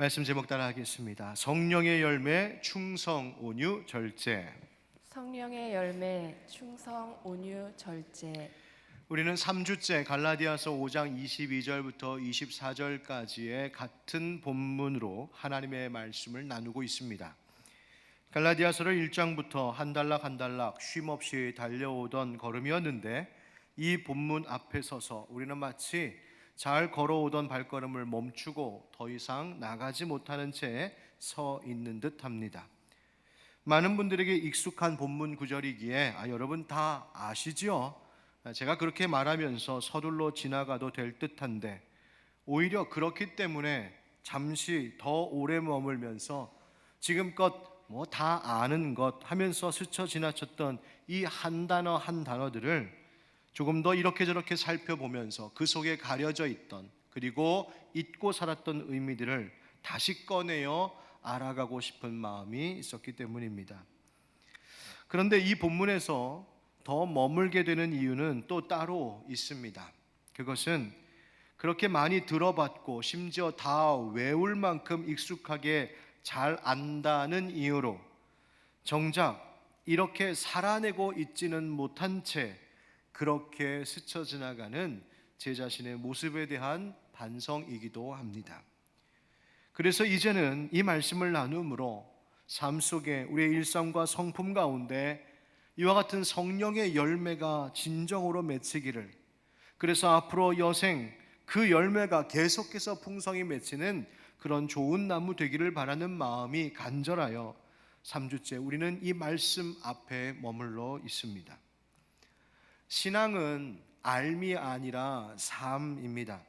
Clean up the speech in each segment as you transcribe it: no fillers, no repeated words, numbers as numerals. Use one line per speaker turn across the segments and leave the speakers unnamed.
말씀 제목 따라 하겠습니다. 성령의 열매 충성 온유 절제.
성령의 열매 충성 온유 절제.
우리는 3주째 갈라디아서 5장 22절부터 24절까지의 같은 본문으로 하나님의 말씀을 나누고 있습니다. 갈라디아서를 1장부터 한 단락 쉼없이 달려오던 걸음이었는데 이 본문 앞에 서서 우리는 마치 잘 걸어오던 발걸음을 멈추고 더 이상 나가지 못하는 채 서 있는 듯 합니다. 많은 분들에게 익숙한 본문 구절이기에 여러분 다 아시지요? 제가 그렇게 말하면서 서둘러 지나가도 될 듯한데 오히려 그렇기 때문에 잠시 더 오래 머물면서 지금껏 다 아는 것 하면서 스쳐 지나쳤던 이 한 단어 한 단어들을 조금 더 이렇게 저렇게 살펴보면서 그 속에 가려져 있던 그리고 잊고 살았던 의미들을 다시 꺼내어 알아가고 싶은 마음이 있었기 때문입니다. 그런데 이 본문에서 더 머물게 되는 이유는 또 따로 있습니다. 그것은 그렇게 많이 들어봤고 심지어 다 외울 만큼 익숙하게 잘 안다는 이유로 정작 이렇게 살아내고 있지는 못한 채 그렇게 스쳐 지나가는 제 자신의 모습에 대한 반성이기도 합니다. 그래서 이제는 이 말씀을 나눔으로 삶 속에 우리의 일상과 성품 가운데 이와 같은 성령의 열매가 진정으로 맺히기를, 그래서 앞으로 여생 그 열매가 계속해서 풍성히 맺히는 그런 좋은 나무 되기를 바라는 마음이 간절하여 3주째 우리는 이 말씀 앞에 머물러 있습니다. 신앙은 알미 아니라 삶입니다.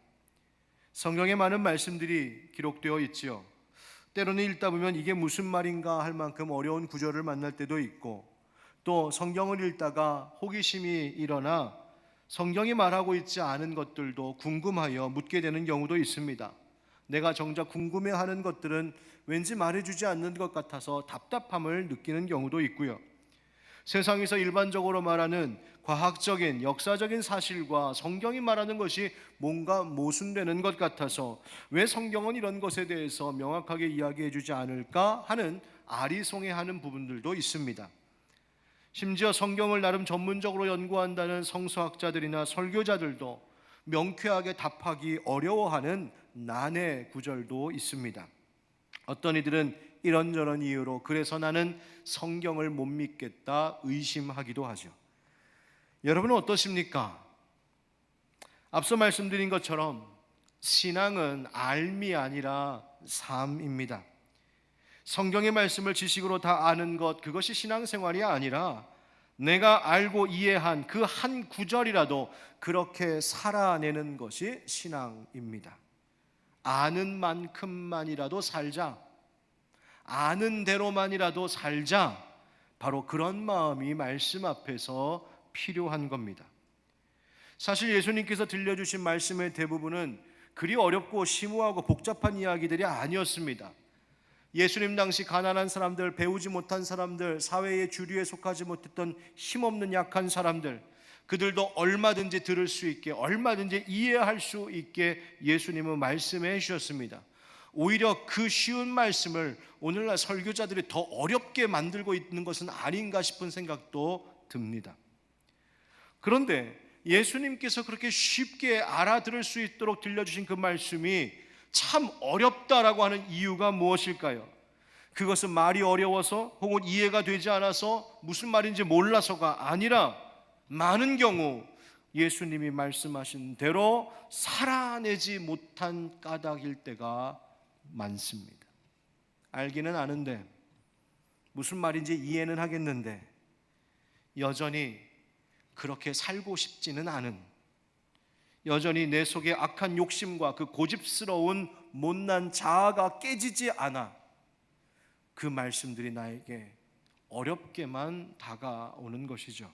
성경에 많은 말씀들이 기록되어 있지요. 때로는 읽다 보면 이게 무슨 말인가 할 만큼 어려운 구절을 만날 때도 있고, 또 성경을 읽다가 호기심이 일어나 성경이 말하고 있지 않은 것들도 궁금하여 묻게 되는 경우도 있습니다. 내가 정작 궁금해하는 것들은 왠지 말해주지 않는 것 같아서 답답함을 느끼는 경우도 있고요. 세상에서 일반적으로 말하는 과학적인 역사적인 사실과 성경이 말하는 것이 뭔가 모순되는 것 같아서 왜 성경은 이런 것에 대해서 명확하게 이야기해 주지 않을까 하는 아리송해하는 부분들도 있습니다. 심지어 성경을 나름 전문적으로 연구한다는 성서학자들이나 설교자들도 명쾌하게 답하기 어려워하는 난해 구절도 있습니다. 어떤 이들은 이런저런 이유로 그래서 나는 성경을 못 믿겠다 의심하기도 하죠. 여러분은 어떠십니까? 앞서 말씀드린 것처럼 신앙은 알미 아니라 삶입니다. 성경의 말씀을 지식으로 다 아는 것, 그것이 신앙생활이 아니라 내가 알고 이해한 그 한 구절이라도 그렇게 살아내는 것이 신앙입니다. 아는 만큼만이라도 살자, 아는 대로만이라도 살자, 바로 그런 마음이 말씀 앞에서 필요한 겁니다. 사실 예수님께서 들려주신 말씀의 대부분은 그리 어렵고 심오하고 복잡한 이야기들이 아니었습니다. 예수님 당시 가난한 사람들, 배우지 못한 사람들, 사회의 주류에 속하지 못했던 힘없는 약한 사람들, 그들도 얼마든지 들을 수 있게, 얼마든지 이해할 수 있게 예수님은 말씀해 주셨습니다. 오히려 그 쉬운 말씀을 오늘날 설교자들이 더 어렵게 만들고 있는 것은 아닌가 싶은 생각도 듭니다. 그런데 예수님께서 그렇게 쉽게 알아들을 수 있도록 들려주신 그 말씀이 참 어렵다라고 하는 이유가 무엇일까요? 그것은 말이 어려워서 혹은 이해가 되지 않아서 무슨 말인지 몰라서가 아니라 많은 경우 예수님이 말씀하신 대로 살아내지 못한 까닭일 때가 많습니다. 알기는 아는데 무슨 말인지 이해는 하겠는데 여전히 그렇게 살고 싶지는 않은, 여전히 내 속에 악한 욕심과 그 고집스러운 못난 자아가 깨지지 않아 그 말씀들이 나에게 어렵게만 다가오는 것이죠.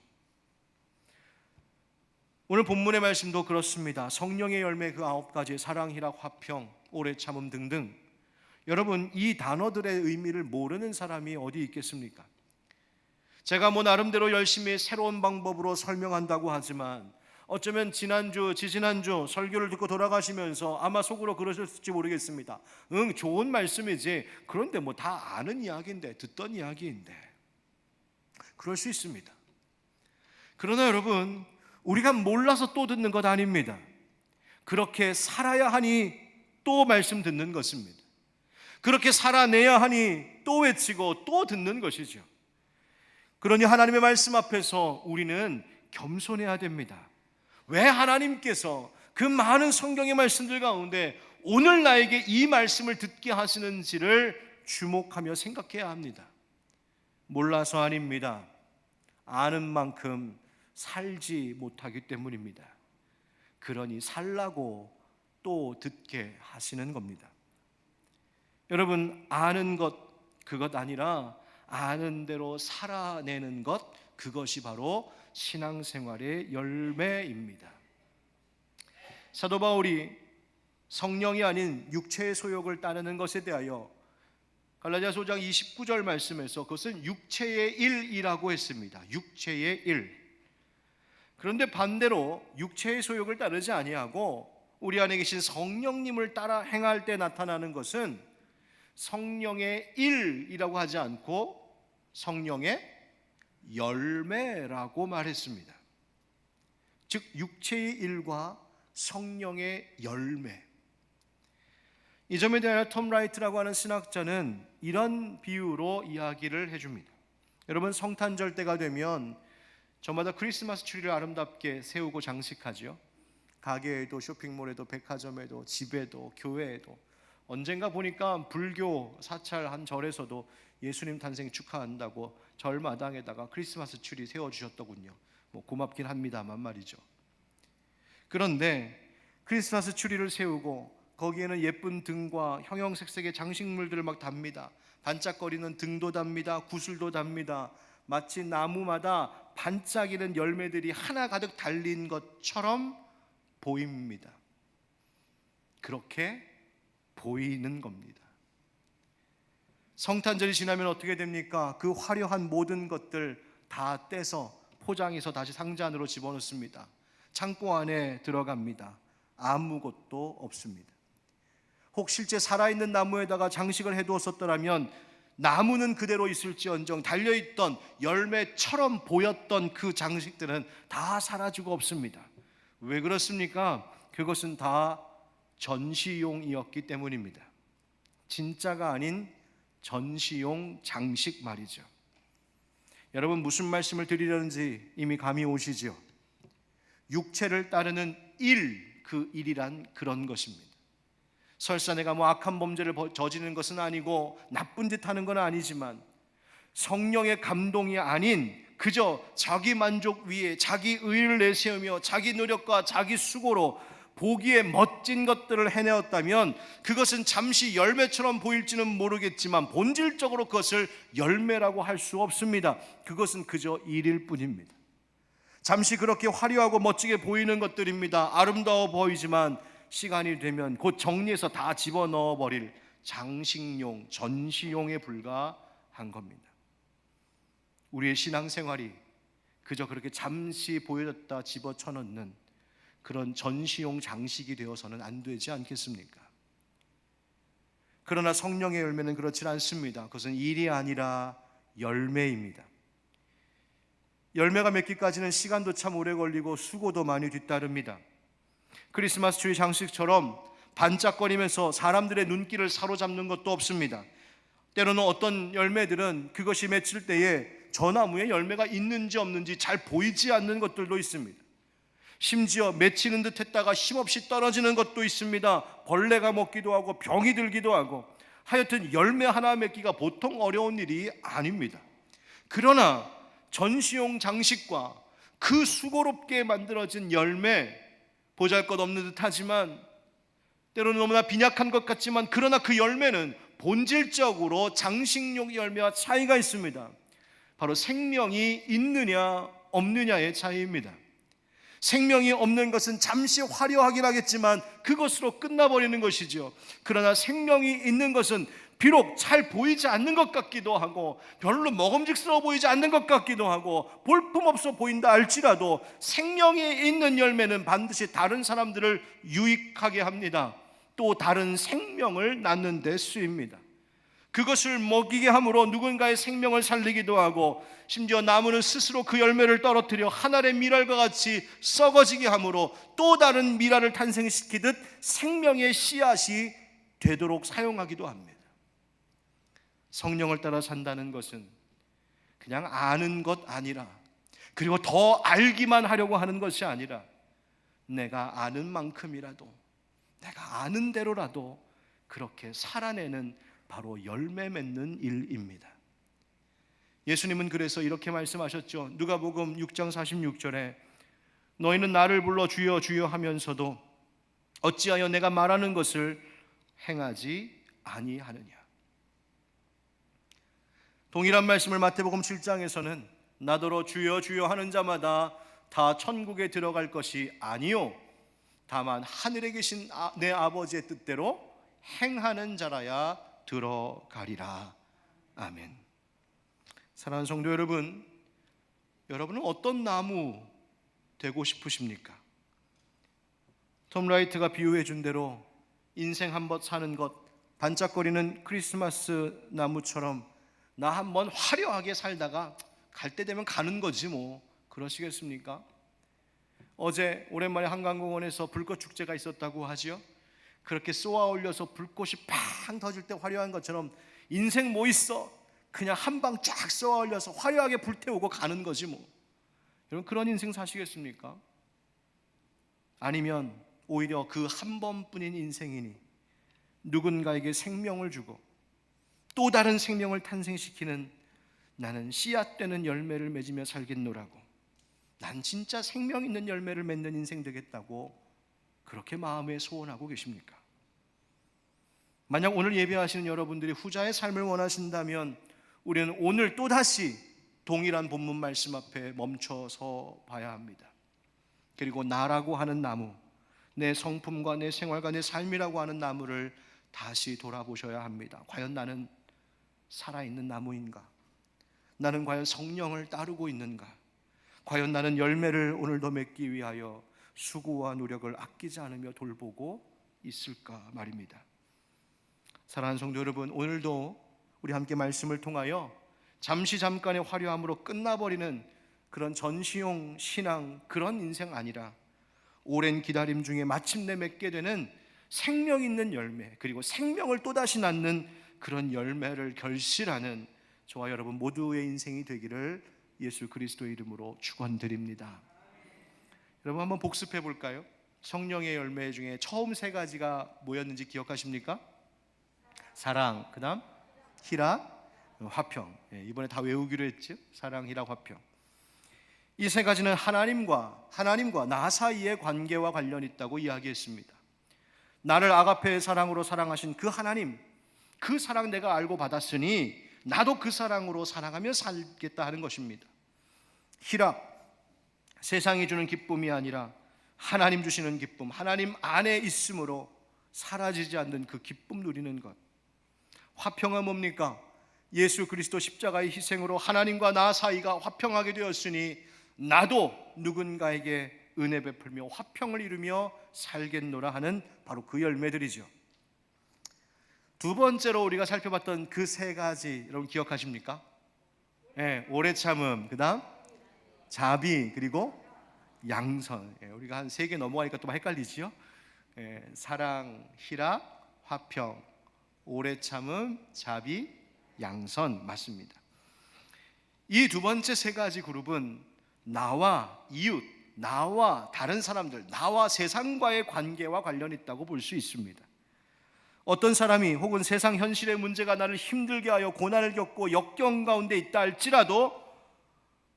오늘 본문의 말씀도 그렇습니다. 성령의 열매 그 9가지, 사랑, 희락, 화평, 오래 참음 등등. 여러분, 이 단어들의 의미를 모르는 사람이 어디 있겠습니까? 제가 나름대로 열심히 새로운 방법으로 설명한다고 하지만 어쩌면 지난주, 지지난주 설교를 듣고 돌아가시면서 아마 속으로 그러셨을지 모르겠습니다. 좋은 말씀이지. 그런데 뭐 다 아는 이야기인데, 듣던 이야기인데. 그럴 수 있습니다. 그러나 여러분, 우리가 몰라서 또 듣는 것 아닙니다. 그렇게 살아야 하니 또 말씀 듣는 것입니다. 그렇게 살아내야 하니 또 외치고 또 듣는 것이죠. 그러니 하나님의 말씀 앞에서 우리는 겸손해야 됩니다. 왜 하나님께서 그 많은 성경의 말씀들 가운데 오늘 나에게 이 말씀을 듣게 하시는지를 주목하며 생각해야 합니다. 몰라서 아닙니다. 아는 만큼 살지 못하기 때문입니다. 그러니 살라고 또 듣게 하시는 겁니다. 여러분, 아는 것, 그것 아니라 아는 대로 살아내는 것, 그것이 바로 신앙생활의 열매입니다. 사도 바울이 성령이 아닌 육체의 소욕을 따르는 것에 대하여 갈라디아서 5장 29절 말씀에서 그것은 육체의 일이라고 했습니다. 육체의 일. 그런데 반대로 육체의 소욕을 따르지 아니하고 우리 안에 계신 성령님을 따라 행할 때 나타나는 것은 성령의 일이라고 하지 않고 성령의 열매라고 말했습니다. 즉 육체의 일과 성령의 열매. 이 점에 대하여 톰 라이트라고 하는 신학자는 이런 비유로 이야기를 해줍니다. 여러분, 성탄절 때가 되면 저마다 크리스마스 트리를 아름답게 세우고 장식하죠. 가게에도 쇼핑몰에도 백화점에도 집에도 교회에도 언젠가 보니까 불교 사찰 한 절에서도 예수님 탄생 축하한다고 절마당에다가 크리스마스 트리 세워주셨더군요. 뭐 고맙긴 합니다만 말이죠. 그런데 크리스마스 트리를 세우고 거기에는 예쁜 등과 형형색색의 장식물들을 막 답니다. 반짝거리는 등도 답니다. 구슬도 답니다. 마치 나무마다 반짝이는 열매들이 하나 가득 달린 것처럼 보입니다. 그렇게 보이는 겁니다. 성탄절이 지나면 어떻게 됩니까? 그 화려한 모든 것들 다 떼서 포장해서 다시 상자 안으로 집어넣습니다. 창고 안에 들어갑니다. 아무것도 없습니다. 혹 실제 살아있는 나무에다가 장식을 해두었었더라면 나무는 그대로 있을지언정 달려있던 열매처럼 보였던 그 장식들은 다 사라지고 없습니다. 왜 그렇습니까? 그것은 다 전시용이었기 때문입니다. 진짜가 아닌 전시용 장식 말이죠. 여러분, 무슨 말씀을 드리려는지 이미 감이 오시죠? 육체를 따르는 일, 그 일이란 그런 것입니다. 설사 내가 뭐 악한 범죄를 저지르는 것은 아니고 나쁜 짓 하는 건 아니지만 성령의 감동이 아닌 그저 자기 만족 위에 자기 의의를 내세우며 자기 노력과 자기 수고로 보기에 멋진 것들을 해내었다면 그것은 잠시 열매처럼 보일지는 모르겠지만 본질적으로 그것을 열매라고 할 수 없습니다. 그것은 그저 일일 뿐입니다. 잠시 그렇게 화려하고 멋지게 보이는 것들입니다. 아름다워 보이지만 시간이 되면 곧 정리해서 다 집어넣어 버릴 장식용, 전시용에 불과한 겁니다. 우리의 신앙생활이 그저 그렇게 잠시 보여졌다 집어쳐넣는 그런 전시용 장식이 되어서는 안 되지 않겠습니까? 그러나 성령의 열매는 그렇지 않습니다. 그것은 일이 아니라 열매입니다. 열매가 맺기까지는 시간도 참 오래 걸리고 수고도 많이 뒤따릅니다. 크리스마스 트리 장식처럼 반짝거리면서 사람들의 눈길을 사로잡는 것도 없습니다. 때로는 어떤 열매들은 그것이 맺힐 때에 저 나무에 열매가 있는지 없는지 잘 보이지 않는 것들도 있습니다. 심지어 맺히는 듯 했다가 힘없이 떨어지는 것도 있습니다. 벌레가 먹기도 하고 병이 들기도 하고 하여튼 열매 하나 맺기가 보통 어려운 일이 아닙니다. 그러나 전시용 장식과 그 수고롭게 만들어진 열매, 보잘것없는 듯 하지만 때로는 너무나 빈약한 것 같지만 그러나 그 열매는 본질적으로 장식용 열매와 차이가 있습니다. 바로 생명이 있느냐 없느냐의 차이입니다. 생명이 없는 것은 잠시 화려하긴 하겠지만 그것으로 끝나버리는 것이죠. 그러나 생명이 있는 것은 비록 잘 보이지 않는 것 같기도 하고 별로 먹음직스러워 보이지 않는 것 같기도 하고 볼품없어 보인다 할지라도 생명이 있는 열매는 반드시 다른 사람들을 유익하게 합니다. 또 다른 생명을 낳는 데 쓰입니다. 그것을 먹이게 함으로 누군가의 생명을 살리기도 하고 심지어 나무는 스스로 그 열매를 떨어뜨려 한 알의 밀알과 같이 썩어지게 함으로 또 다른 밀알을 탄생시키듯 생명의 씨앗이 되도록 사용하기도 합니다. 성령을 따라 산다는 것은 그냥 아는 것 아니라, 그리고 더 알기만 하려고 하는 것이 아니라 내가 아는 만큼이라도, 내가 아는 대로라도 그렇게 살아내는 바로 열매 맺는 일입니다. 예수님은 그래서 이렇게 말씀하셨죠. 누가복음 6장 46절에 너희는 나를 불러 주여 주여 하면서도 어찌하여 내가 말하는 것을 행하지 아니하느냐. 동일한 말씀을 마태복음 7장에서는 나더러 주여 주여 하는 자마다 다 천국에 들어갈 것이 아니요 다만 하늘에 계신 내 아버지의 뜻대로 행하는 자라야 들어가리라. 아멘. 사랑하는 성도 여러분, 여러분은 어떤 나무 되고 싶으십니까? 톰 라이트가 비유해 준 대로 인생 한번 사는 것, 반짝거리는 크리스마스 나무처럼 나 한번 화려하게 살다가 갈 때 되면 가는 거지 뭐, 그러시겠습니까? 어제 오랜만에 한강공원에서 불꽃 축제가 있었다고 하죠. 그렇게 쏘아 올려서 불꽃이 팡 터질 때 화려한 것처럼 인생 뭐 있어? 그냥 한 방 쫙 쏘아 올려서 화려하게 불태우고 가는 거지 뭐. 여러분 그런 인생 사시겠습니까? 아니면 오히려 그 한 번뿐인 인생이니 누군가에게 생명을 주고 또 다른 생명을 탄생시키는, 나는 씨앗되는 열매를 맺으며 살겠노라고, 난 진짜 생명 있는 열매를 맺는 인생 되겠다고 그렇게 마음에 소원하고 계십니까? 만약 오늘 예배하시는 여러분들이 후자의 삶을 원하신다면 우리는 오늘 또다시 동일한 본문 말씀 앞에 멈춰서 봐야 합니다. 그리고 나라고 하는 나무, 내 성품과 내 생활과 내 삶이라고 하는 나무를 다시 돌아보셔야 합니다. 과연 나는 살아있는 나무인가? 나는 과연 성령을 따르고 있는가? 과연 나는 열매를 오늘도 맺기 위하여 수고와 노력을 아끼지 않으며 돌보고 있을까 말입니다. 사랑하는 성도 여러분, 오늘도 우리 함께 말씀을 통하여 잠깐의 화려함으로 끝나버리는 그런 전시용 신앙, 그런 인생 아니라 오랜 기다림 중에 마침내 맺게 되는 생명 있는 열매, 그리고 생명을 또다시 낳는 그런 열매를 결실하는 저와 여러분 모두의 인생이 되기를 예수 그리스도의 이름으로 축원드립니다. 여러분 한번 복습해 볼까요? 성령의 열매 중에 처음 세 가지가 뭐였는지 기억하십니까? 사랑, 그 다음 희락, 화평. 이번에 다 외우기로 했죠. 사랑, 희락, 화평. 이 세 가지는 하나님과 나 사이의 관계와 관련 있다고 이야기했습니다. 나를 아가페의 사랑으로 사랑하신 그 하나님, 그 사랑 내가 알고 받았으니 나도 그 사랑으로 사랑하며 살겠다 하는 것입니다. 희락, 세상이 주는 기쁨이 아니라 하나님 주시는 기쁨, 하나님 안에 있음으로 사라지지 않는 그 기쁨 누리는 것. 화평은 뭡니까? 예수 그리스도 십자가의 희생으로 하나님과 나 사이가 화평하게 되었으니 나도 누군가에게 은혜 베풀며 화평을 이루며 살겠노라 하는 바로 그 열매들이죠. 두 번째로 우리가 살펴봤던 그 세 가지 여러분 기억하십니까? 오래 참음, 그 다음 자비, 그리고 양선. 우리가 한 3개 넘어가니까 또 헷갈리지요? 사랑, 희락, 화평, 오래 참음, 자비, 양선, 맞습니다. 이 두 번째 세 가지 그룹은 나와 이웃, 나와 다른 사람들, 나와 세상과의 관계와 관련 있다고 볼 수 있습니다. 어떤 사람이 혹은 세상 현실의 문제가 나를 힘들게 하여 고난을 겪고 역경 가운데 있다 할지라도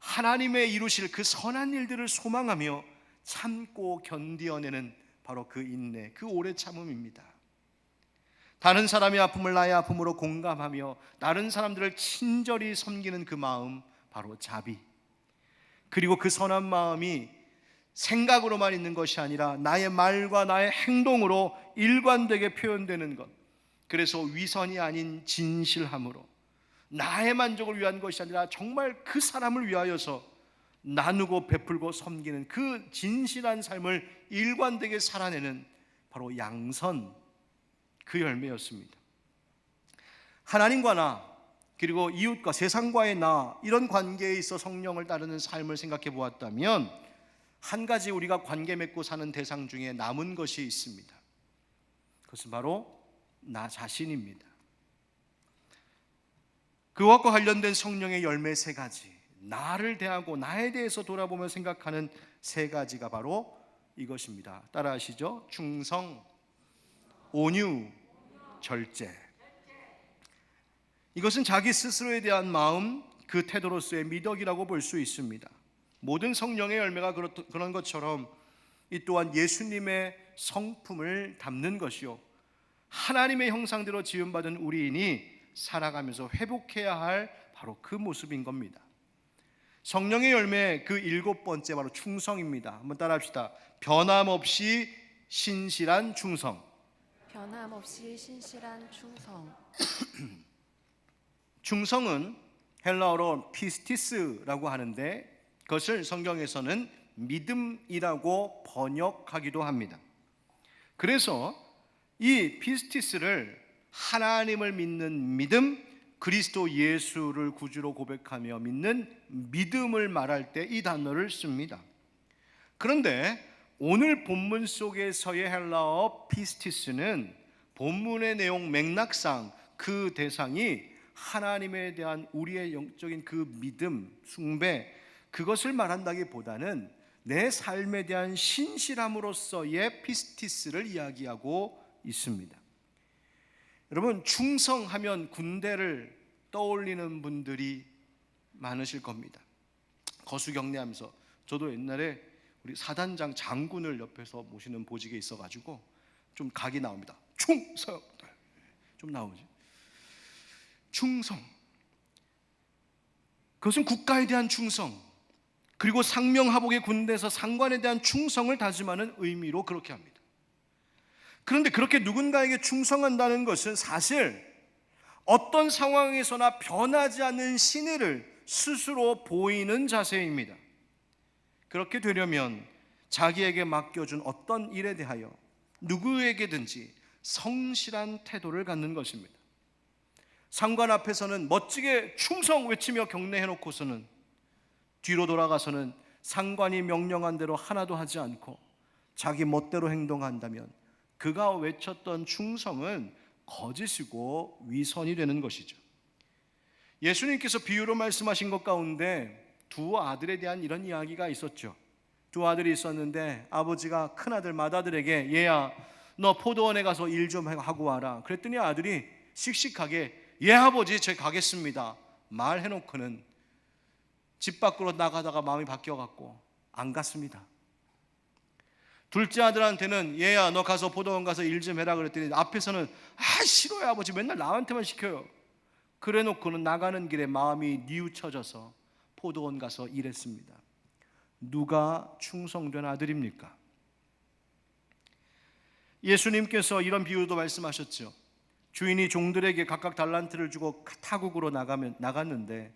하나님의 이루실 그 선한 일들을 소망하며 참고 견디어내는 바로 그 인내, 그 오래 참음입니다. 다른 사람의 아픔을 나의 아픔으로 공감하며 다른 사람들을 친절히 섬기는 그 마음, 바로 자비. 그리고 그 선한 마음이 생각으로만 있는 것이 아니라 나의 말과 나의 행동으로 일관되게 표현되는 것, 그래서 위선이 아닌 진실함으로 나의 만족을 위한 것이 아니라 정말 그 사람을 위하여서 나누고 베풀고 섬기는 그 진실한 삶을 일관되게 살아내는 바로 양선, 그 열매였습니다. 하나님과 나, 그리고 이웃과 세상과의 나, 이런 관계에 있어 성령을 따르는 삶을 생각해 보았다면 한 가지 우리가 관계 맺고 사는 대상 중에 남은 것이 있습니다. 그것은 바로 나 자신입니다. 그것과 관련된 성령의 열매 세 가지, 나를 대하고 나에 대해서 돌아보며 생각하는 세 가지가 바로 이것입니다. 따라하시죠. 충성, 온유, 절제. 이것은 자기 스스로에 대한 마음, 그 태도로서의 미덕이라고 볼 수 있습니다. 모든 성령의 열매가 그런 것처럼 이 또한 예수님의 성품을 담는 것이요, 하나님의 형상대로 지음받은 우리인이 살아가면서 회복해야 할 바로 그 모습인 겁니다. 성령의 열매 그 7번째 바로 충성입니다. 한번 따라합시다. 변함없이 신실한 충성.
변함없이 신실한 충성.
충성은 헬라어로 피스티스라고 하는데 그것을 성경에서는 믿음이라고 번역하기도 합니다. 그래서 이 피스티스를 하나님을 믿는 믿음, 그리스도 예수를 구주로 고백하며 믿는 믿음을 말할 때 이 단어를 씁니다. 그런데 오늘 본문 속에서의 헬라어 피스티스는 본문의 내용 맥락상 그 대상이 하나님에 대한 우리의 영적인 그 믿음, 숭배, 그것을 말한다기보다는 내 삶에 대한 신실함으로서의 피스티스를 이야기하고 있습니다. 여러분, 충성하면 군대를 떠올리는 분들이 많으실 겁니다. 거수경례하면서 저도 옛날에 우리 사단장 장군을 옆에서 모시는 보직에 있어가지고 좀 각이 나옵니다. 충성 좀 나오죠. 충성, 그것은 국가에 대한 충성, 그리고 상명하복의 군대에서 상관에 대한 충성을 다짐하는 의미로 그렇게 합니다. 그런데 그렇게 누군가에게 충성한다는 것은 사실 어떤 상황에서나 변하지 않는 신의를 스스로 보이는 자세입니다. 그렇게 되려면 자기에게 맡겨준 어떤 일에 대하여 누구에게든지 성실한 태도를 갖는 것입니다. 상관 앞에서는 멋지게 충성 외치며 경례해놓고서는 뒤로 돌아가서는 상관이 명령한 대로 하나도 하지 않고 자기 멋대로 행동한다면 그가 외쳤던 충성은 거짓이고 위선이 되는 것이죠. 예수님께서 비유로 말씀하신 것 가운데 두 아들에 대한 이런 이야기가 있었죠. 두 아들이 있었는데 아버지가 큰아들 맏아들에게 얘야 너 포도원에 가서 일 좀 하고 와라. 그랬더니 아들이 씩씩하게 예 아버지 저 가겠습니다 말해놓고는 집 밖으로 나가다가 마음이 바뀌어갖고 안 갔습니다. 둘째 아들한테는 얘야 너 가서 포도원 가서 일 좀 해라 그랬더니 앞에서는 아 싫어요 아버지 맨날 나한테만 시켜요. 그래놓고는 나가는 길에 마음이 뉘우쳐져서 포도원 가서 일했습니다. 누가 충성된 아들입니까? 예수님께서 이런 비유도 말씀하셨죠. 주인이 종들에게 각각 달란트를 주고 타국으로 나갔는데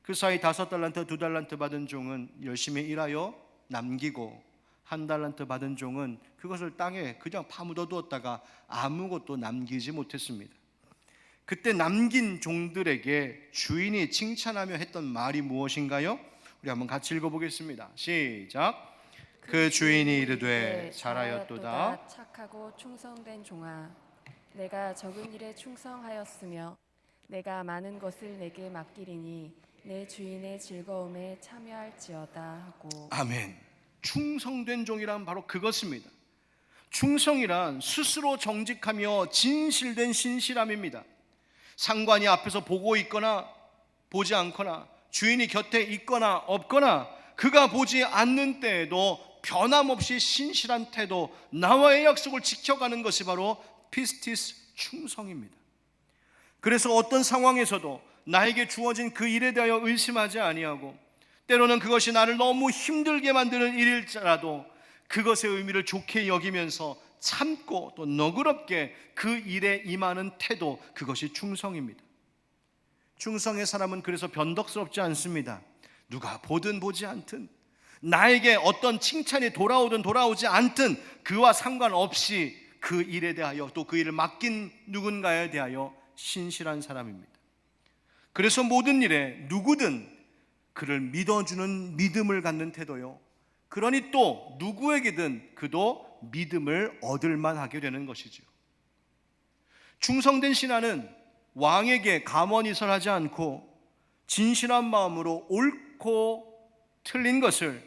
그 사이 5달란트, 2달란트 받은 종은 열심히 일하여 남기고 1달란트 받은 종은 그것을 땅에 그냥 파묻어 두었다가 아무것도 남기지 못했습니다. 그때 남긴 종들에게 주인이 칭찬하며 했던 말이 무엇인가요? 우리 한번 같이 읽어보겠습니다. 시작. 그 주인이 이르되 잘하였도다
착하고 충성된 종아, 내가 적은 일에 충성하였으며 내가 많은 것을 내게 맡기리니 내 주인의 즐거움에 참여할지어다 하고.
아멘. 충성된 종이란 바로 그것입니다. 충성이란 스스로 정직하며 진실된 신실함입니다. 상관이 앞에서 보고 있거나 보지 않거나 주인이 곁에 있거나 없거나 그가 보지 않는 때에도 변함없이 신실한 태도, 나와의 약속을 지켜가는 것이 바로 피스티스 충성입니다. 그래서 어떤 상황에서도 나에게 주어진 그 일에 대하여 의심하지 아니하고 때로는 그것이 나를 너무 힘들게 만드는 일일지라도 그것의 의미를 좋게 여기면서 참고 또 너그럽게 그 일에 임하는 태도, 그것이 충성입니다. 충성의 사람은 그래서 변덕스럽지 않습니다. 누가 보든 보지 않든, 나에게 어떤 칭찬이 돌아오든 돌아오지 않든 그와 상관없이 그 일에 대하여, 또 그 일을 맡긴 누군가에 대하여 신실한 사람입니다. 그래서 모든 일에 누구든 그를 믿어주는 믿음을 갖는 태도요, 그러니 또 누구에게든 그도 믿음을 얻을 만하게 되는 것이죠. 충성된 신하는 왕에게 가만히설하지 않고 진실한 마음으로 옳고 틀린 것을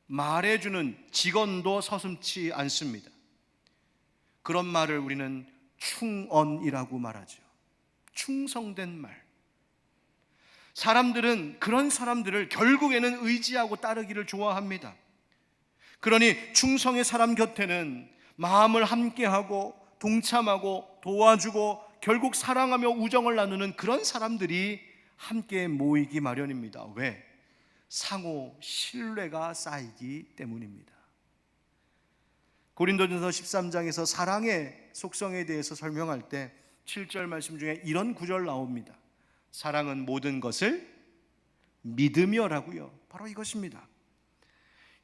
말해주는 직원도 서슴지 않습니다. 그런 말을 우리는 충언이라고 말하죠. 충성된 말. 사람들은 그런 사람들을 결국에는 의지하고 따르기를 좋아합니다. 그러니 충성의 사람 곁에는 마음을 함께하고 동참하고 도와주고 결국 사랑하며 우정을 나누는 그런 사람들이 함께 모이기 마련입니다. 왜? 상호 신뢰가 쌓이기 때문입니다. 고린도전서 13장에서 사랑의 속성에 대해서 설명할 때 7절 말씀 중에 이런 구절 나옵니다. 사랑은 모든 것을 믿으며라고요. 바로 이것입니다.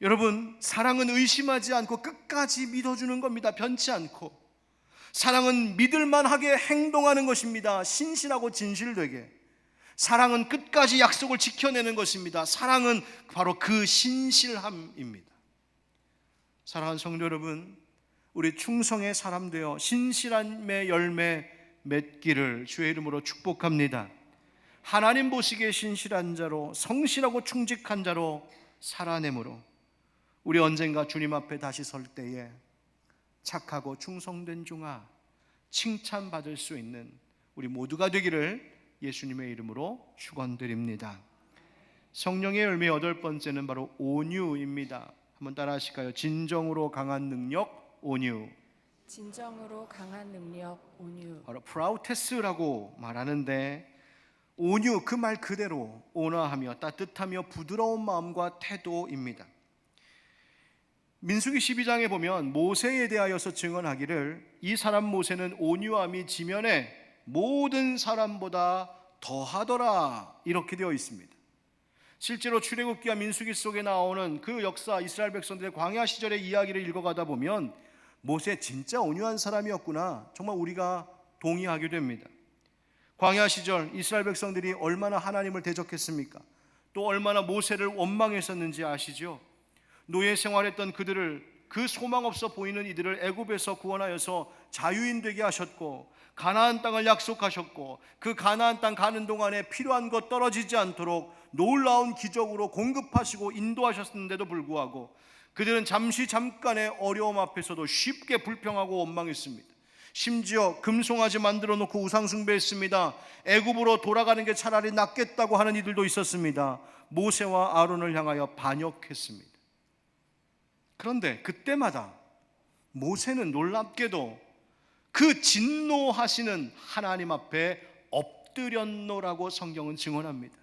여러분, 사랑은 의심하지 않고 끝까지 믿어주는 겁니다. 변치 않고. 사랑은 믿을만하게 행동하는 것입니다. 신실하고 진실되게. 사랑은 끝까지 약속을 지켜내는 것입니다. 사랑은 바로 그 신실함입니다. 사랑하는 성도 여러분, 우리 충성의 사람 되어 신실함의 열매 맺기를 주의 이름으로 축복합니다. 하나님 보시기에 신실한 자로, 성실하고 충직한 자로 살아내므로 우리 언젠가 주님 앞에 다시 설 때에 착하고 충성된 종아, 칭찬받을 수 있는 우리 모두가 되기를 예수님의 이름으로 축원드립니다. 성령의 열매 8번째는 바로 온유입니다. 한번 따라 하실까요? 진정으로 강한 능력, 온유.
진정으로 강한 능력, 온유.
바로 프라우테스라고 말하는데, 온유, 그 말 그대로 온화하며 따뜻하며 부드러운 마음과 태도입니다. 민수기 12장에 보면 모세에 대하여서 증언하기를 이 사람 모세는 온유함이 지면에 모든 사람보다 더하더라, 이렇게 되어 있습니다. 실제로 출애굽기와 민수기 속에 나오는 그 역사, 이스라엘 백성들의 광야 시절의 이야기를 읽어가다 보면 모세 진짜 온유한 사람이었구나, 정말 우리가 동의하게 됩니다. 광야 시절 이스라엘 백성들이 얼마나 하나님을 대적했습니까? 또 얼마나 모세를 원망했었는지 아시죠? 노예 생활했던 그들을, 그 소망 없어 보이는 이들을 애굽에서 구원하여서 자유인 되게 하셨고, 가나안 땅을 약속하셨고, 그 가나안 땅 가는 동안에 필요한 것 떨어지지 않도록 놀라운 기적으로 공급하시고 인도하셨는데도 불구하고 그들은 잠깐의 어려움 앞에서도 쉽게 불평하고 원망했습니다. 심지어 금송아지 만들어 놓고 우상 숭배했습니다. 애굽으로 돌아가는 게 차라리 낫겠다고 하는 이들도 있었습니다. 모세와 아론을 향하여 반역했습니다. 그런데 그때마다 모세는 놀랍게도 그 진노하시는 하나님 앞에 엎드렸노라고 성경은 증언합니다.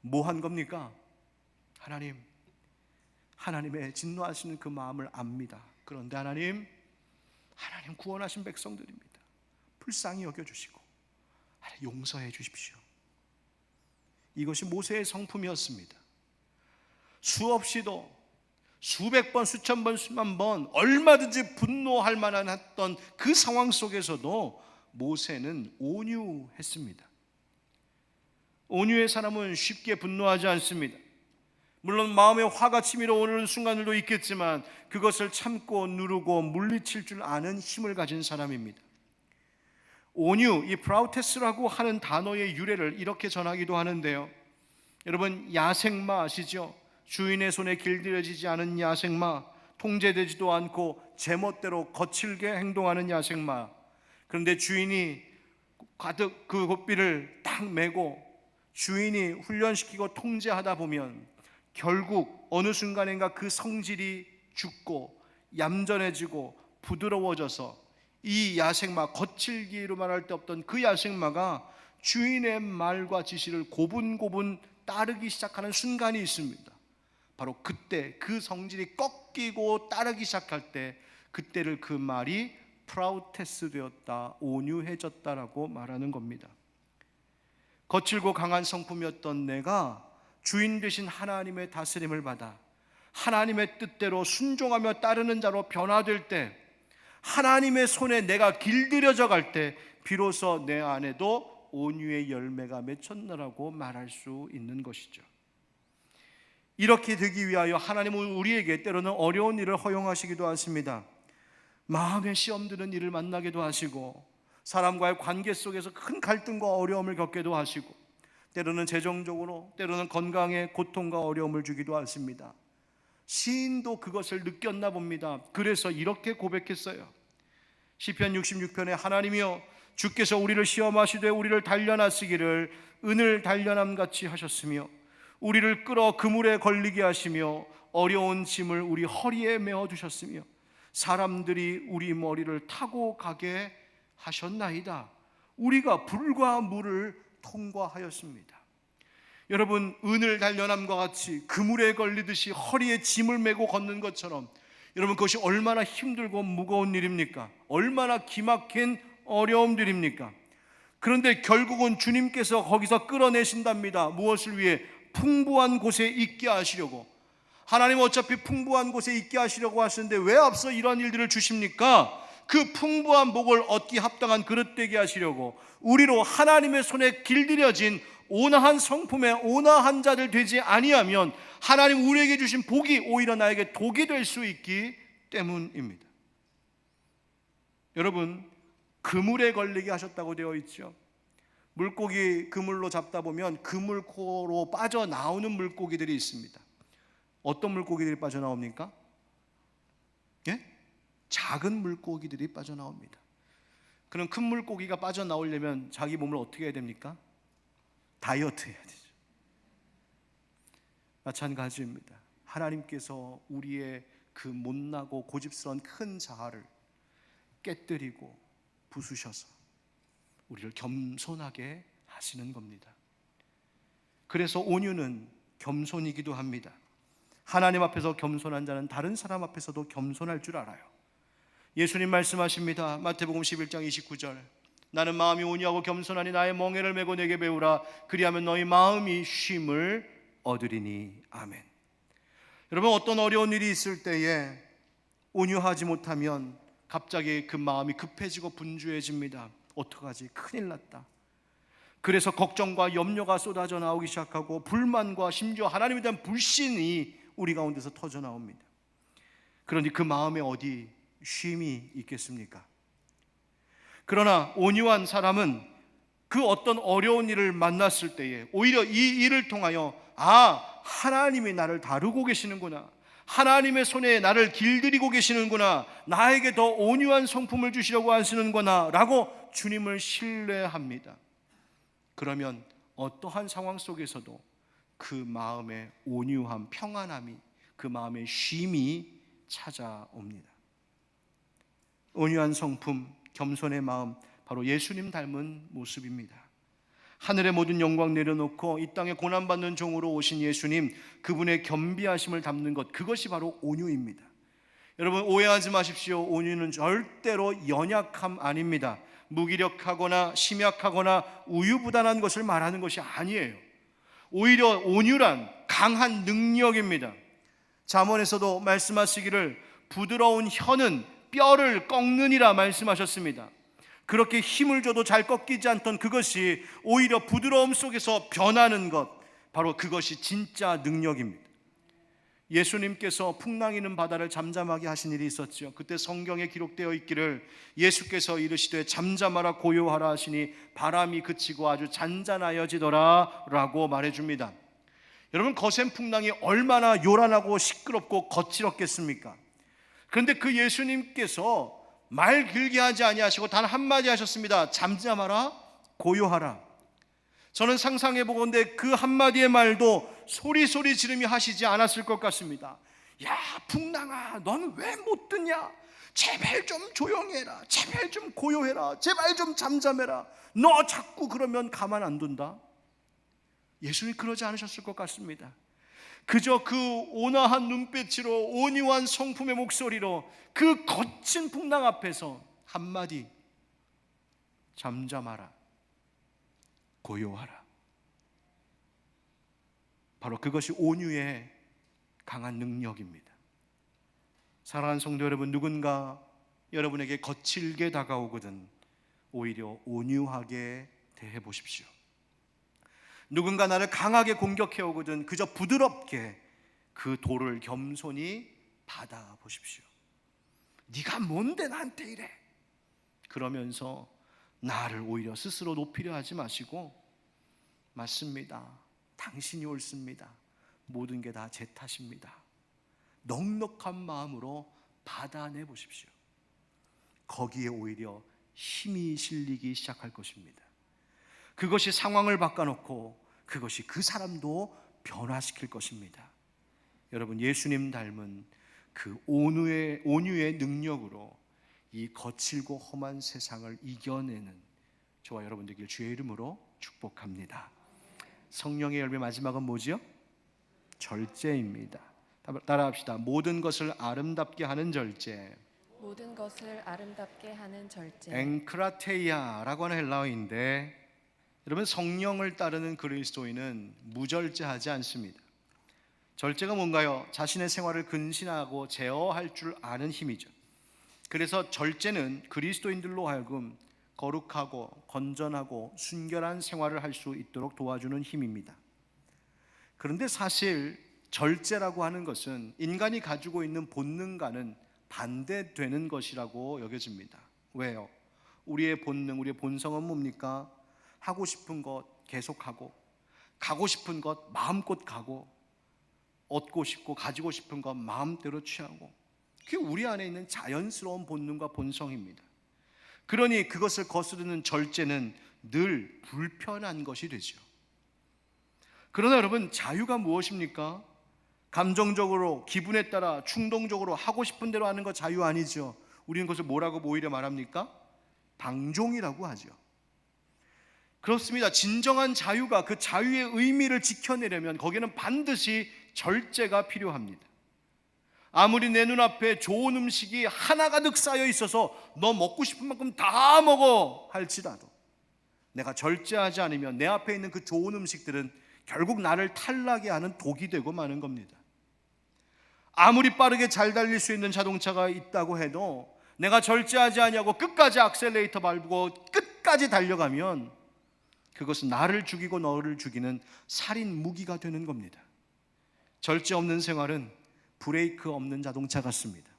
뭐 한 겁니까? 하나님의 진노하시는 그 마음을 압니다. 그런데 하나님 구원하신 백성들입니다. 불쌍히 여겨주시고 용서해 주십시오. 이것이 모세의 성품이었습니다. 수없이도 수백 번, 수천 번, 수만 번 얼마든지 분노할 만한 했던 그 상황 속에서도 모세는 온유했습니다. 온유의 사람은 쉽게 분노하지 않습니다. 물론 마음에 화가 치밀어 오르는 순간들도 있겠지만 그것을 참고 누르고 물리칠 줄 아는 힘을 가진 사람입니다. 온유, 이 프라우테스라고 하는 단어의 유래를 이렇게 전하기도 하는데요, 여러분 야생마 아시죠? 주인의 손에 길들여지지 않은 야생마, 통제되지도 않고 제멋대로 거칠게 행동하는 야생마. 그런데 주인이 가득 그 고삐를 딱 메고 주인이 훈련시키고 통제하다 보면 결국 어느 순간인가 그 성질이 죽고 얌전해지고 부드러워져서 이 야생마, 거칠기로 말할 데 없던 그 야생마가 주인의 말과 지시를 고분고분 따르기 시작하는 순간이 있습니다. 바로 그때 그 성질이 꺾이고 따르기 시작할 때 그때를 그 말이 프라우테스 되었다, 온유해졌다라고 말하는 겁니다. 거칠고 강한 성품이었던 내가 주인 되신 하나님의 다스림을 받아 하나님의 뜻대로 순종하며 따르는 자로 변화될 때, 하나님의 손에 내가 길들여져 갈 때 비로소 내 안에도 온유의 열매가 맺혔느라고 말할 수 있는 것이죠. 이렇게 되기 위하여 하나님은 우리에게 때로는 어려운 일을 허용하시기도 하십니다. 마음에 시험 드는 일을 만나기도 하시고, 사람과의 관계 속에서 큰 갈등과 어려움을 겪게도 하시고, 때로는 재정적으로, 때로는 건강에 고통과 어려움을 주기도 하십니다. 시인도 그것을 느꼈나 봅니다. 그래서 이렇게 고백했어요. 시편 66편에 하나님이여 주께서 우리를 시험하시되 우리를 단련하시기를 은을 단련함같이 하셨으며 우리를 끌어 그물에 걸리게 하시며 어려운 짐을 우리 허리에 메어두셨으며 사람들이 우리 머리를 타고 가게 하셨나이다. 우리가 불과 물을 통과하였습니다. 여러분, 은을 단련함과 같이 그물에 걸리듯이 허리에 짐을 메고 걷는 것처럼, 여러분, 그것이 얼마나 힘들고 무거운 일입니까? 얼마나 기막힌 어려움들입니까? 그런데 결국은 주님께서 거기서 끌어내신답니다. 무엇을 위해? 풍부한 곳에 있게 하시려고. 하나님은 어차피 풍부한 곳에 있게 하시려고 하시는데 왜 앞서 이런 일들을 주십니까? 그 풍부한 복을 얻기 합당한 그릇 되게 하시려고, 우리로 하나님의 손에 길들여진 온화한 성품의 온화한 자들 되지 아니하면 하나님 우리에게 주신 복이 오히려 나에게 독이 될 수 있기 때문입니다. 여러분, 그물에 걸리게 하셨다고 되어 있죠. 물고기 그물로 잡다 보면 그물코로 빠져나오는 물고기들이 있습니다. 어떤 물고기들이 빠져나옵니까? 예? 작은 물고기들이 빠져나옵니다. 그럼 큰 물고기가 빠져나오려면 자기 몸을 어떻게 해야 됩니까? 다이어트 해야 되죠. 마찬가지입니다. 하나님께서 우리의 그 못나고 고집스러운 큰 자아를 깨뜨리고 부수셔서 우리를 겸손하게 하시는 겁니다. 그래서 온유는 겸손이기도 합니다. 하나님 앞에서 겸손한 자는 다른 사람 앞에서도 겸손할 줄 알아요. 예수님 말씀하십니다. 마태복음 11장 29절, 나는 마음이 온유하고 겸손하니 나의 멍에를 메고 내게 배우라. 그리하면 너희 마음이 쉼을 얻으리니. 아멘. 여러분, 어떤 어려운 일이 있을 때에 온유하지 못하면 갑자기 그 마음이 급해지고 분주해집니다. 어떡하지? 큰일 났다. 그래서 걱정과 염려가 쏟아져 나오기 시작하고 불만과 심지어 하나님에 대한 불신이 우리 가운데서 터져 나옵니다. 그러니 그 마음에 어디 쉼이 있겠습니까? 그러나 온유한 사람은 그 어떤 어려운 일을 만났을 때에 오히려 이 일을 통하여 하나님이 나를 다루고 계시는구나, 하나님의 손에 나를 길들이고 계시는구나, 나에게 더 온유한 성품을 주시려고 하시는구나 라고 주님을 신뢰합니다. 그러면 어떠한 상황 속에서도 그 마음의 온유함, 평안함이, 그 마음의 쉼이 찾아옵니다. 온유한 성품, 겸손의 마음, 바로 예수님 닮은 모습입니다. 하늘의 모든 영광 내려놓고 이 땅에 고난받는 종으로 오신 예수님, 그분의 겸비하심을 담는 것, 그것이 바로 온유입니다. 여러분, 오해하지 마십시오. 온유는 절대로 연약함 아닙니다. 무기력하거나 심약하거나 우유부단한 것을 말하는 것이 아니에요. 오히려 온유란 강한 능력입니다. 잠언에서도 말씀하시기를 부드러운 혀는 뼈를 꺾느니라 말씀하셨습니다. 그렇게 힘을 줘도 잘 꺾이지 않던 그것이 오히려 부드러움 속에서 변하는 것, 바로 그것이 진짜 능력입니다. 예수님께서 풍랑이는 바다를 잠잠하게 하신 일이 있었죠. 그때 성경에 기록되어 있기를 예수께서 이르시되 잠잠하라 고요하라 하시니 바람이 그치고 아주 잔잔하여지더라 라고 말해줍니다. 여러분, 거센 풍랑이 얼마나 요란하고 시끄럽고 거칠었겠습니까? 그런데 그 예수님께서 말 길게 하지 아니하시고 단 한마디 하셨습니다. 잠잠하라 고요하라. 저는 상상해 보건대 그 한마디의 말도 소리 지르며 하시지 않았을 것 같습니다. 야, 풍랑아, 넌 왜 못 듣냐? 제발 좀 조용히 해라. 제발 좀 고요해라. 제발 좀 잠잠해라. 너 자꾸 그러면 가만 안 둔다. 예수님 그러지 않으셨을 것 같습니다. 그저 그 온화한 눈빛으로 온유한 성품의 목소리로 그 거친 풍랑 앞에서 한마디 잠잠하라, 고요하라. 바로 그것이 온유의 강한 능력입니다. 사랑하는 성도 여러분, 누군가 여러분에게 거칠게 다가오거든 오히려 온유하게 대해 보십시오. 누군가 나를 강하게 공격해 오거든 그저 부드럽게 그 돌을 겸손히 받아 보십시오. 네가 뭔데 나한테 이래? 그러면서 나를 오히려 스스로 높이려 하지 마시고, 맞습니다, 당신이 옳습니다, 모든 게 다 제 탓입니다, 넉넉한 마음으로 받아내 보십시오. 거기에 오히려 힘이 실리기 시작할 것입니다. 그것이 상황을 바꿔놓고 그것이 그 사람도 변화시킬 것입니다. 여러분, 예수님 닮은 그 온유의 능력으로 이 거칠고 험한 세상을 이겨내는 저와 여러분 되길 주의 이름으로 축복합니다. 성령의 열매 마지막은 뭐지요? 절제입니다. 따라합시다. 모든 것을 아름답게 하는 절제.
모든 것을 아름답게 하는 절제.
엥크라테이아라고 하는 헬라어인데, 여러분, 성령을 따르는 그리스도인은 무절제하지 않습니다. 절제가 뭔가요? 자신의 생활을 근신하고 제어할 줄 아는 힘이죠. 그래서 절제는 그리스도인들로 하여금 거룩하고 건전하고 순결한 생활을 할 수 있도록 도와주는 힘입니다. 그런데 사실 절제라고 하는 것은 인간이 가지고 있는 본능과는 반대되는 것이라고 여겨집니다. 왜요? 우리의 본능, 우리의 본성은 뭡니까? 하고 싶은 것 계속하고, 가고 싶은 것 마음껏 가고, 얻고 싶고 가지고 싶은 것 마음대로 취하고, 그게 우리 안에 있는 자연스러운 본능과 본성입니다. 그러니 그것을 거스르는 절제는 늘 불편한 것이 되죠. 그러나 여러분, 자유가 무엇입니까? 감정적으로, 기분에 따라 충동적으로 하고 싶은 대로 하는 거 자유 아니죠. 우리는 그것을 뭐라고 오히려 말합니까? 방종이라고 하죠. 그렇습니다. 진정한 자유가 그 자유의 의미를 지켜내려면 거기에는 반드시 절제가 필요합니다. 아무리 내 눈앞에 좋은 음식이 하나가득 쌓여 있어서 너 먹고 싶은 만큼 다 먹어 할지라도 내가 절제하지 않으면 내 앞에 있는 그 좋은 음식들은 결국 나를 탈나게 하는 독이 되고 마는 겁니다. 아무리 빠르게 잘 달릴 수 있는 자동차가 있다고 해도 내가 절제하지 않냐고 끝까지 악셀레이터 밟고 끝까지 달려가면 그것은 나를 죽이고 너를 죽이는 살인 무기가 되는 겁니다. 절제 없는 생활은 브레이크 없는 자동차 같습니다.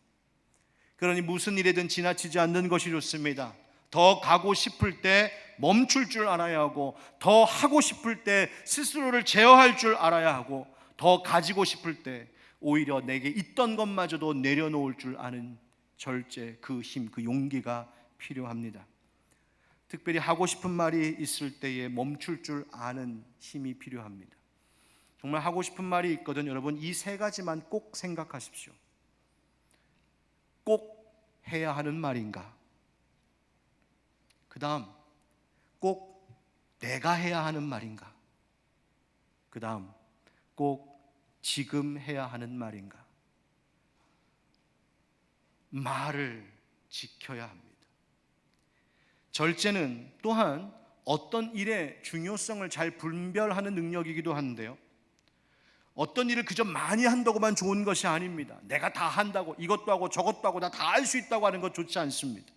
그러니 무슨 일이든 지나치지 않는 것이 좋습니다. 더 가고 싶을 때 멈출 줄 알아야 하고, 더 하고 싶을 때 스스로를 제어할 줄 알아야 하고, 더 가지고 싶을 때 오히려 내게 있던 것마저도 내려놓을 줄 아는 절제, 그 힘, 그 용기가 필요합니다. 특별히 하고 싶은 말이 있을 때에 멈출 줄 아는 힘이 필요합니다. 정말 하고 싶은 말이 있거든 여러분, 이 세 가지만 꼭 생각하십시오. 꼭 해야 하는 말인가? 그 다음, 꼭 내가 해야 하는 말인가? 그 다음, 꼭 지금 해야 하는 말인가? 말을 지켜야 합니다. 절제는 또한 어떤 일의 중요성을 잘 분별하는 능력이기도 한데요, 어떤 일을 그저 많이 한다고만 좋은 것이 아닙니다. 내가 다 한다고, 이것도 하고 저것도 하고 나 다 할 수 있다고 하는 것 좋지 않습니다.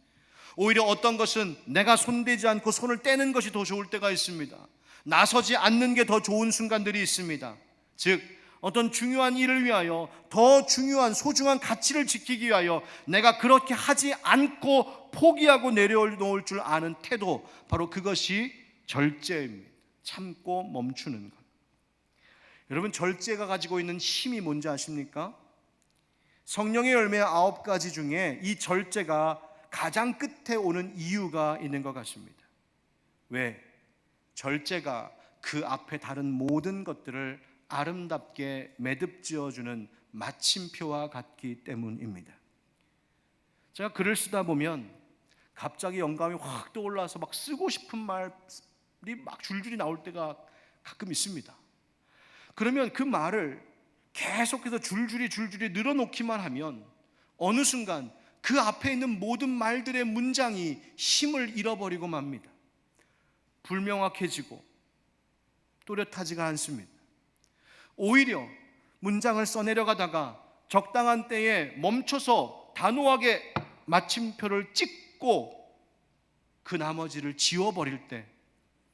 오히려 어떤 것은 내가 손대지 않고 손을 떼는 것이 더 좋을 때가 있습니다. 나서지 않는 게 더 좋은 순간들이 있습니다. 즉 어떤 중요한 일을 위하여, 더 중요한 소중한 가치를 지키기 위하여 내가 그렇게 하지 않고 포기하고 내려놓을 줄 아는 태도, 바로 그것이 절제입니다. 참고 멈추는 것. 여러분, 절제가 가지고 있는 힘이 뭔지 아십니까? 성령의 열매 9가지 중에 이 절제가 가장 끝에 오는 이유가 있는 것 같습니다. 왜? 절제가 그 앞에 다른 모든 것들을 아름답게 매듭지어주는 마침표와 같기 때문입니다. 제가 글을 쓰다 보면 갑자기 영감이 확 떠올라서 막 쓰고 싶은 말이 막 줄줄이 나올 때가 가끔 있습니다. 그러면 그 말을 계속해서 줄줄이 늘어놓기만 하면 어느 순간 그 앞에 있는 모든 말들의 문장이 힘을 잃어버리고 맙니다. 불명확해지고 또렷하지가 않습니다. 오히려 문장을 써내려가다가 적당한 때에 멈춰서 단호하게 마침표를 찍고 그 나머지를 지워버릴 때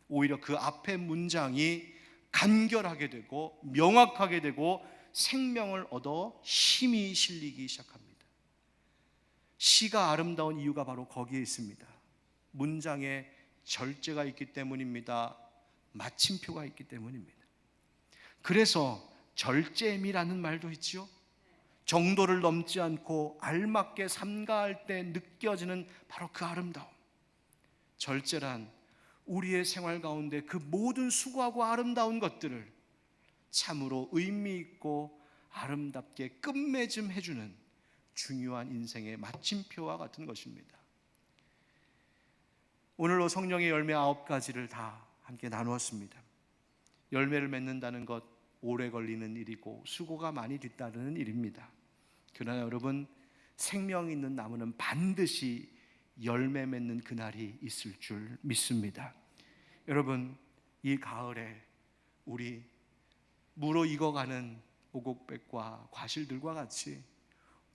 오히려 그 앞에 문장이 간결하게 되고 명확하게 되고 생명을 얻어 힘이 실리기 시작합니다. 시가 아름다운 이유가 바로 거기에 있습니다. 문장에 절제가 있기 때문입니다. 마침표가 있기 때문입니다. 그래서 절제미라는 말도 있죠. 정도를 넘지 않고 알맞게 삼가할 때 느껴지는 바로 그 아름다움. 절제란 우리의 생활 가운데 그 모든 수고하고 아름다운 것들을 참으로 의미 있고 아름답게 끝맺음 해주는 중요한 인생의 마침표와 같은 것입니다. 오늘로 성령의 열매 9가지를 다 함께 나누었습니다. 열매를 맺는다는 것 오래 걸리는 일이고 수고가 많이 뒤따르는 일입니다. 그러나 여러분, 생명 있는 나무는 반드시 열매 맺는 그날이 있을 줄 믿습니다. 여러분, 이 가을에 우리 무로 익어가는 오곡백과 과실들과 같이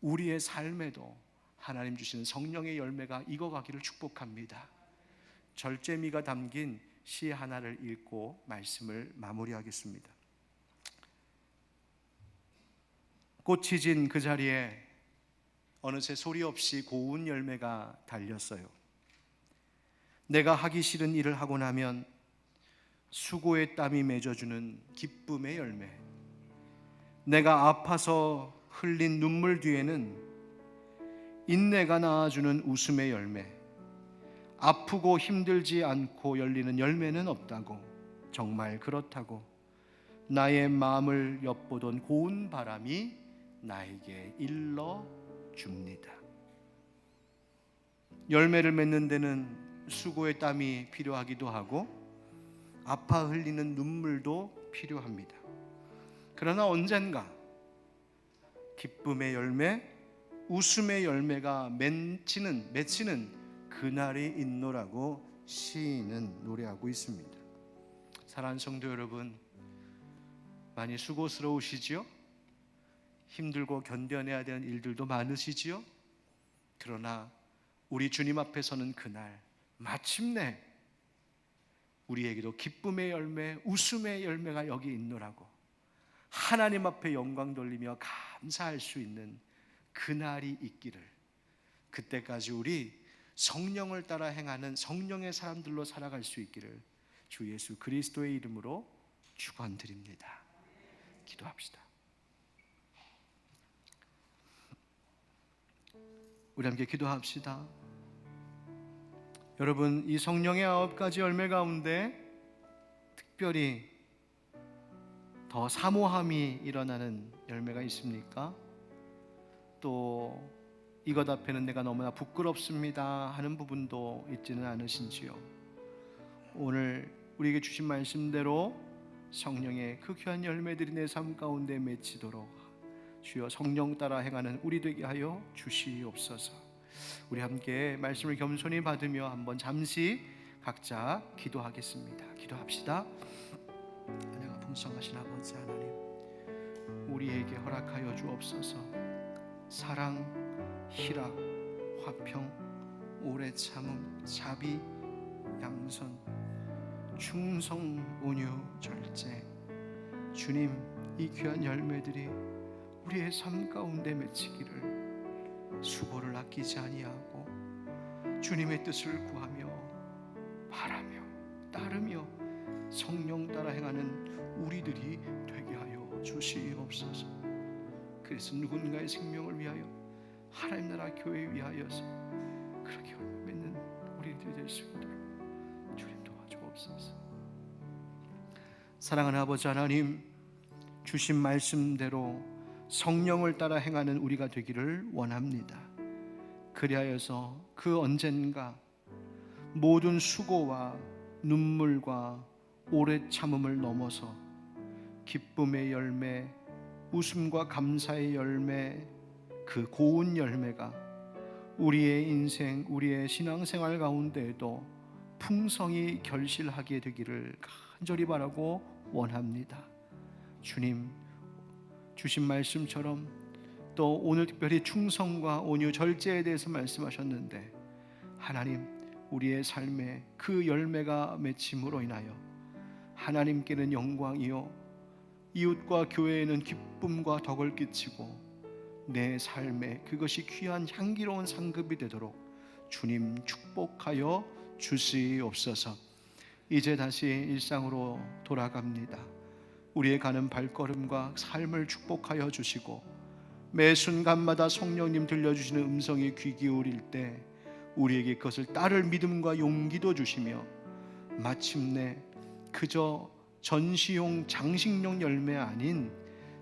우리의 삶에도 하나님 주시는 성령의 열매가 익어가기를 축복합니다. 절제미가 담긴 시 하나를 읽고 말씀을 마무리하겠습니다. 꽃이 진 그 자리에 어느새 소리 없이 고운 열매가 달렸어요. 내가 하기 싫은 일을 하고 나면 수고의 땀이 맺어주는 기쁨의 열매, 내가 아파서 흘린 눈물 뒤에는 인내가 낳아주는 웃음의 열매, 아프고 힘들지 않고 열리는 열매는 없다고, 정말 그렇다고 나의 마음을 엿보던 고운 바람이 나에게 일러줍니다. 열매를 맺는 데는 수고의 땀이 필요하기도 하고 아파 흘리는 눈물도 필요합니다. 그러나 언젠가 기쁨의 열매, 웃음의 열매가 맺히는 그날이 있노라고 시인은 노래하고 있습니다. 사랑하는 성도 여러분, 많이 수고스러우시지요? 힘들고 견뎌내야 되는 일들도 많으시지요? 그러나 우리 주님 앞에 서는 그날 마침내 우리에게도 기쁨의 열매, 웃음의 열매가 여기 있노라고 하나님 앞에 영광 돌리며 감사할 수 있는 그날이 있기를, 그때까지 우리 성령을 따라 행하는 성령의 사람들로 살아갈 수 있기를 주 예수 그리스도의 이름으로 축원드립니다. 기도합시다. 우리 함께 기도합시다. 여러분, 이 성령의 9가지 열매 가운데 특별히 더 사모함이 일어나는 열매가 있습니까? 또 이것 앞에는 내가 너무나 부끄럽습니다 하는 부분도 있지는 않으신지요? 오늘 우리에게 주신 말씀대로 성령의 그 귀한 열매들이 내 삶 가운데 맺히도록 주여 성령 따라 행하는 우리 되게 하여 주시옵소서. 우리 함께 말씀을 겸손히 받으며 한번 잠시 각자 기도하겠습니다. 기도합시다. 은혜가 풍성하신 아버지 하나님, 우리에게 허락하여 주옵소서. 사랑, 희락, 화평, 오래 참음, 자비, 양선, 충성, 온유, 절제, 주님, 이 귀한 열매들이 우리의 삶 가운데 맺히기를 수고를 아끼지 아니하고 주님의 뜻을 구하며 바라며 따르며 성령 따라 행하는 우리들이 되게 하여 주시옵소서. 그래서 누군가의 생명을 위하여, 하나님 나라 교회에 위하여서 그렇게 맺는 우리들이 될 수 있도록 주님 도와주옵소서. 사랑하는 아버지 하나님, 주신 말씀대로 성령을 따라 행하는 우리가 되기를 원합니다. 그리하여서 그 언젠가 모든 수고와 눈물과 오래 참음을 넘어서 기쁨의 열매, 웃음과 감사의 열매, 그 고운 열매가 우리의 인생, 우리의 신앙생활 가운데에도 풍성히 결실하게 되기를 간절히 바라고 원합니다. 주님 주신 말씀처럼 또 오늘 특별히 충성과 온유, 절제에 대해서 말씀하셨는데, 하나님 우리의 삶에 그 열매가 맺힘으로 인하여 하나님께는 영광이요 이웃과 교회에는 기쁨과 덕을 끼치고 내 삶에 그것이 귀한 향기로운 상급이 되도록 주님 축복하여 주시옵소서. 이제 다시 일상으로 돌아갑니다. 우리의 가는 발걸음과 삶을 축복하여 주시고 매 순간마다 성령님 들려주시는 음성에 귀 기울일 때 우리에게 그것을 따를 믿음과 용기도 주시며 마침내 그저 전시용 장식용 열매 아닌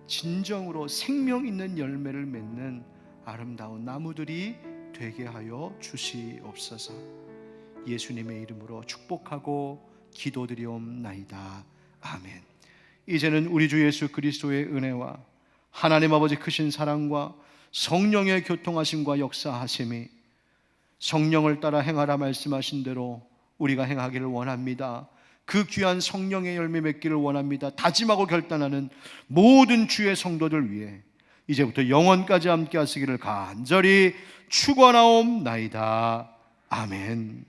진정으로 생명 있는 열매를 맺는 아름다운 나무들이 되게 하여 주시옵소서. 예수님의 이름으로 축복하고 기도드리옵나이다. 아멘. 이제는 우리 주 예수 그리스도의 은혜와 하나님 아버지 크신 사랑과 성령의 교통하심과 역사하심이 성령을 따라 행하라 말씀하신 대로 우리가 행하기를 원합니다. 그 귀한 성령의 열매 맺기를 원합니다. 다짐하고 결단하는 모든 주의 성도들 위해 이제부터 영원까지 함께 하시기를 간절히 축원하옵나이다. 아멘.